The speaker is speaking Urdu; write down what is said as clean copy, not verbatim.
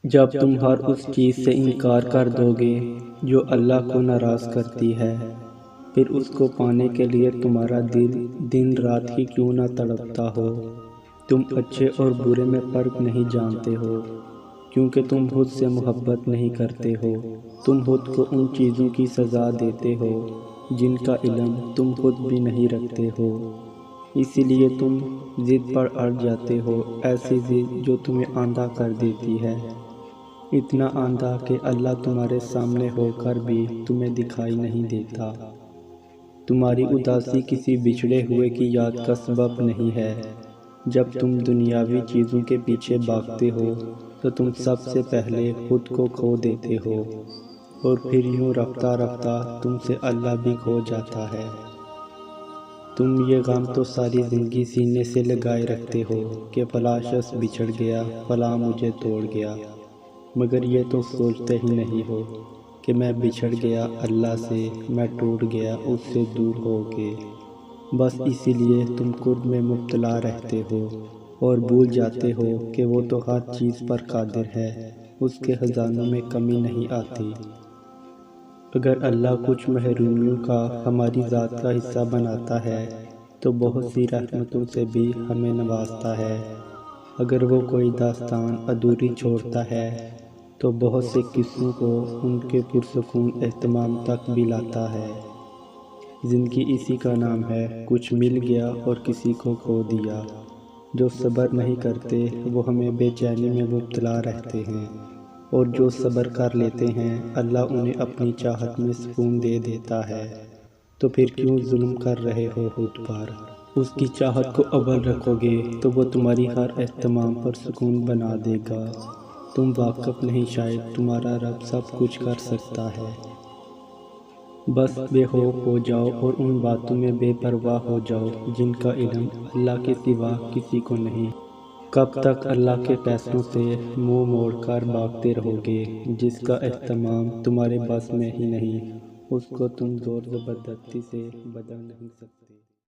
جب تم ہر اس چیز سے انکار کر دو گے جو اللہ کو ناراض کرتی ہے، پھر اس کو پانے کے لیے تمہارا دل دن رات ہی کیوں نہ تڑپتا ہو۔ تم اچھے اور برے میں فرق نہیں جانتے ہو، کیونکہ تم خود سے محبت نہیں کرتے ہو۔ تم خود کو ان چیزوں کی سزا دیتے ہو جن کا علم تم خود بھی نہیں رکھتے ہو، اسی لیے تم ضد پر اڑ جاتے ہو، ایسی ضد جو تمہیں اندھا کر دیتی ہے، اتنا اندھا کہ اللہ تمہارے سامنے ہو کر بھی تمہیں دکھائی نہیں دیتا۔ تمہاری اداسی کسی بچھڑے ہوئے کی یاد کا سبب نہیں ہے۔ جب تم دنیاوی چیزوں کے پیچھے بھاگتے ہو تو تم سب سے پہلے خود کو کھو دیتے ہو، اور پھر یوں رفتہ رفتہ تم سے اللہ بھی کھو جاتا ہے۔ تم یہ غم تو ساری زندگی سینے سے لگائے رکھتے ہو کہ فلاں شخص بچھڑ گیا، فلاں مجھے توڑ گیا، مگر یہ تو سوچتے ہی نہیں ہو کہ میں بچھڑ گیا اللہ سے، میں ٹوٹ گیا اس سے دور ہو کے۔ بس اسی لیے تم قرب میں مبتلا رہتے ہو اور بھول جاتے ہو کہ وہ تو ہر چیز پر قادر ہے، اس کے خزانوں میں کمی نہیں آتی۔ اگر اللہ کچھ محرومیوں کا ہماری ذات کا حصہ بناتا ہے تو بہت سی رحمتوں سے بھی ہمیں نوازتا ہے۔ اگر وہ کوئی داستان ادھوری چھوڑتا ہے تو بہت سے قصوں کو ان کے پرسکون اختتام تک بھی لاتا ہے۔ زندگی اسی کا نام ہے، کچھ مل گیا اور کسی کو کھو دیا۔ جو صبر نہیں کرتے وہ ہمیں بے چینی میں مبتلا رہتے ہیں، اور جو صبر کر لیتے ہیں اللہ انہیں اپنی چاہت میں سکون دے دیتا ہے۔ تو پھر کیوں ظلم کر رہے ہو خود پر؟ اس کی چاہت کو اول رکھو گے تو وہ تمہاری ہر اہتمام پر سکون بنا دے گا۔ تم واقف نہیں شاید تمہارا رب سب کچھ کر سکتا ہے۔ بس بے خوف ہو جاؤ اور ان باتوں میں بے پرواہ ہو جاؤ جن کا علم اللہ کے سوا کسی کو نہیں۔ کب تک اللہ کے فیصلوں سے منہ موڑ کر بھاگتے رہو گے؟ جس کا اہتمام تمہارے بس میں ہی نہیں، اس کو تم زور زبردستی سے بدل نہیں سکتے۔